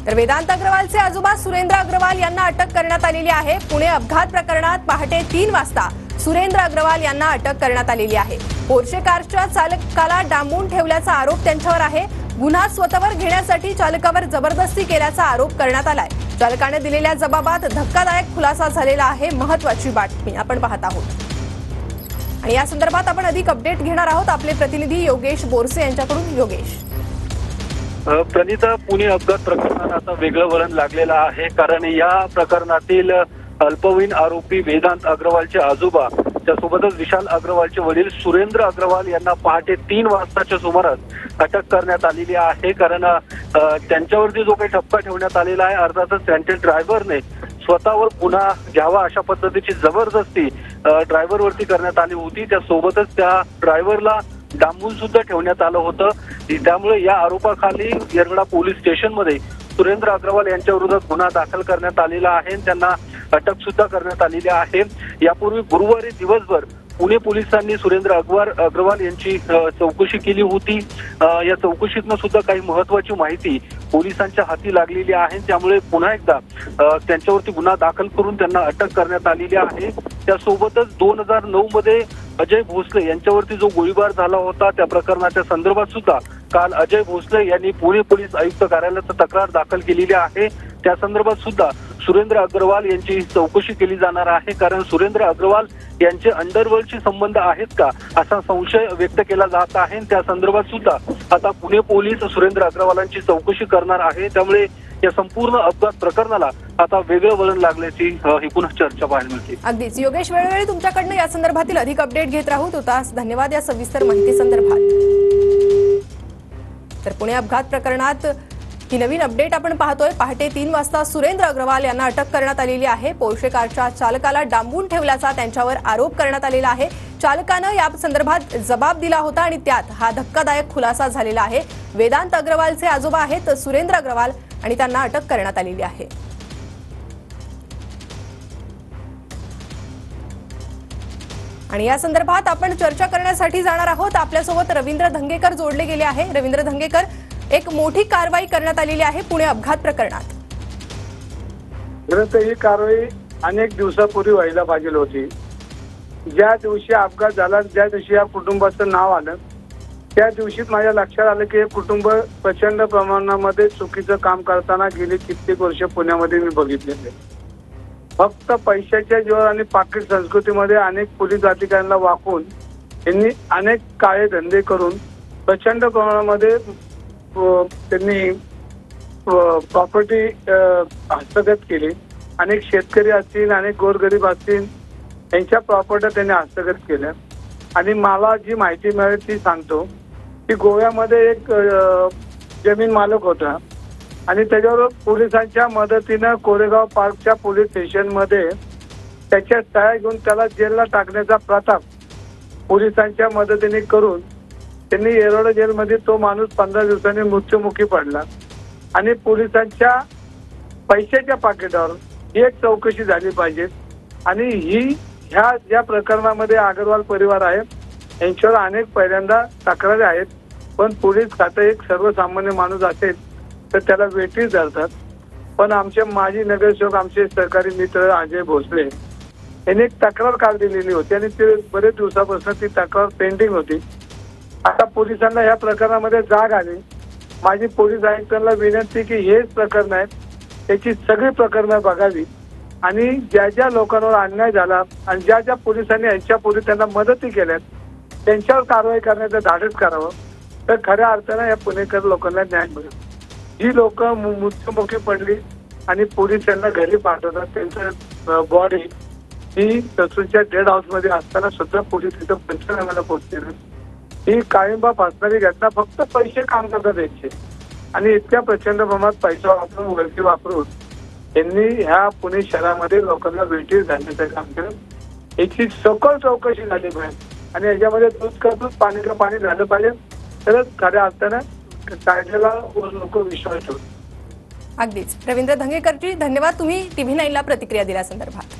तर वेदांत अग्रवालचे आजोबा सुरेंद्र अग्रवाल यांना अटक करण्यात आलेली आहे। पुणे अपघात प्रकरणात पहाटे 3 वाजता सुरेंद्र अग्रवाल यांना अटक करण्यात आलेली आहे। पोर्शे कारच्या चालकाला डांबून ठेवल्याचा आरोप त्यांच्यावर आहे। गुन्हा स्वतःवर घेण्यासाठी चालकावर जबरदस्ती केल्याचा आरोप करण्यात आलाय। चालकाने दिलेल्या जबाबात धक्कादायक खुलासा झालेला आहे। महत्त्वाची बातमी आपण पाहत आहोत आणि या संदर्भात आपण अधिक अपडेट घेणार आहोत आपले प्रतिनिधी योगेश बोरसे यांच्याकडून। योगेश, प्रणिता, पुणे अपघात प्रकरणात आता वेगळं वळण लागलेलं आहे, कारण या प्रकरणातील अल्पवयीन आरोपी वेदांत अग्रवालचे आजोबा त्यासोबतच विशाल अग्रवालचे वडील सुरेंद्र अग्रवाल यांना पहाटे 3 वाजताच्या सुमारास अटक करण्यात आलेली आहे। कारण त्यांच्यावरती जो काही ठपका ठेवण्यात आलेला आहे, अर्थातच त्यांच्या ड्रायव्हरने स्वतःवर गुन्हा घ्यावा अशा पद्धतीची जबरदस्ती ड्रायव्हरवरती करण्यात आली होती। त्यासोबतच त्या ड्रायव्हरला डांबून सुद्धा ठेवण्यात आलं होतं। त्यामुळे या आरोपाखाली येरगडा पोलीस स्टेशनमध्ये सुरेंद्र अग्रवाल यांच्या विरोधात गुन्हा दाखल करण्यात आलेला आहे। त्यांना अटक सुद्धा करण्यात आलेली आहे। यापूर्वी गुरुवारी दिवसभर पुणे पोलिसांनी सुरेंद्र अग्रवाल यांची चौकशी केली होती। या चौकशीतनं सुद्धा काही महत्त्वाची माहिती पोलिसांच्या हाती लागलेली आहे। त्यामुळे पुन्हा एकदा त्यांच्यावरती गुन्हा दाखल करून त्यांना अटक करण्यात आलेली आहे। त्यासोबतच 2009 मध्ये अजय भोसले यांच्यावरती जो गोळीबार झाला होता त्या प्रकरणाच्या संदर्भात सुद्धा काल अजय भोसले यांनी पुणे पोलीस आयुक्त कार्यालयात तक्रार दाखल केलेली आहे। त्या संदर्भात सुद्धा सुरेंद्र अग्रवाल यांची चौकशी केली जाणार आहे, कारण सुरेंद्र अग्रवाल यांचे अंडरवर्ल्डशी संबंध आहेत का असा संशय व्यक्त केला जात आहे। त्या संदर्भात सुद्धा आता पुणे पोलीस सुरेंद्र अग्रवालांची चौकशी करणार आहे। त्यामुळे या संपूर्ण अपघात प्रकरणाला आता वेगळं वळण लागल्याची ही पुन्हा चर्चा पाहायला मिळते। अगदीच योगेश, वेळोवेळी तुमच्याकडनं या संदर्भातील अधिक अपडेट घेत राहू। तुतास धन्यवाद या सविस्तर माहिती संदर्भात। तर पुणे अपघात प्रकरणात ही नवीन अपडेट आपण पाहतोय। पहाटे 3 वाजता सुरेंद्र अग्रवाल यांना अटक करण्यात आलेली आहे। पोर्शे कारच्या चालकाला डांबून ठेवल्याचा त्यांच्यावर आरोप करण्यात आलेला आहे। चालकानं या संदर्भात जबाब दिला होता आणि त्यात हा धक्कादायक खुलासा झालेला आहे। वेदांत अग्रवालचे आजोबा आहेत सुरेंद्र अग्रवाल आणि त्यांना अटक करण्यात आलेली आहे। आणि या संदर्भात आपण चर्चा करण्यासाठी जाणार आहोत। आपल्यासोबत रवींद्र धंगेकर जोडले गेले आहे। रवींद्र धंगेकर, एक मोठी कारवाई करण्यात आलेली आहे पुणे अपघात प्रकरणात। ही कारवाई अनेक दिवसापूर्वी व्हायला पाहिजे होती। ज्या दिवशी अपघात झाला, ज्या दिवशी या कुटुंबाचं नाव आलं, त्या दिवशी माझ्या लक्षात आलं की हे कुटुंब प्रचंड प्रमाणामध्ये चुकीचं काम करताना गेली कित्येक वर्ष पुण्यामध्ये मी बघितलेले। फक्त पैशाच्या जोर आणि पाकिट संस्कृतीमध्ये अनेक पोलीस अधिकाऱ्यांना वाकून यांनी अनेक काळे धंदे करून प्रचंड प्रमाणामध्ये त्यांनी प्रॉपर्टी हस्तगत केली। अनेक शेतकरी असतील, अनेक गोरगरीब असतील, यांच्या प्रॉपर्ट्या त्यांनी हस्तगत केल्या। आणि मला जी माहिती मिळाली ती सांगतो की गोव्यामध्ये एक जमीन मालक होता आणि त्याच्यावर पोलिसांच्या मदतीनं कोरेगाव पार्कच्या पोलीस स्टेशनमध्ये त्याच्या सह्या घेऊन त्याला जेलला टाकण्याचा प्रताप पोलिसांच्या मदतीने करून त्यांनी येरवडा जेलमध्ये तो माणूस 15 दिवसांनी मृत्युमुखी पडला। आणि पोलिसांच्या पैशाच्या पाकिटावर ही एक चौकशी झाली पाहिजे। आणि ह्या ज्या प्रकरणामध्ये अग्रवाल परिवार आहे यांच्यावर अनेक पहिल्यांदा तक्रारी आहेत, पण पोलीस खातं एक सर्वसामान्य माणूस असेल तर त्याला वेठीस धरतात। पण आमचे माजी नगरसेवक, आमचे सहकारी मित्र अजय भोसले यांनी एक तक्रार काल दिलेली होती आणि ते बरेच दिवसापासून ती तक्रार पेंडिंग होती। आता पोलिसांना या प्रकरणामध्ये जाग आली। माझी पोलीस आयुक्तांना विनंती की हेच प्रकरण आहेत, त्याची सगळी प्रकरणं बघावी आणि ज्या ज्या लोकांवर अन्याय झाला आणि ज्या ज्या पोलिसांनी यांच्यापूर्वी त्यांना मदती केल्यात त्यांच्यावर कारवाई करण्याचं धाडस करावं, तर खऱ्या अर्थानं या पुणेकर लोकांना न्याय मिळेल। जी लोक मृत्युमुखी पडली आणि पोलीस त्यांना घरी पाठवतात, त्यांचं बॉडी ही ससूनच्या डेड हाऊसमध्ये असताना सुद्धा पोलीस तिथं पंचनाम्याला पोहोचले। ही काळिंबा फासणारी घटना फक्त पैसे काम करतात द्यायचे आणि इतक्या प्रचंड प्रमाणात पैसा वापरून वरती वापरून यांनी ह्या पुणे शहरामध्ये लोकांना वेठीस घालण्याचं काम केलं। याची सखोल चौकशी झाली पाहिजे आणि याच्यामध्ये दूध का दूध पाणी का पाणी झालं पाहिजे, तरच खऱ्या अर्थानं कायद्याला लोक विश्वास ठेवतात। अगदीच रवींद्र धंगेकरजी धन्यवाद, तुम्ही TV9 ला प्रतिक्रिया दिल्या संदर्भात।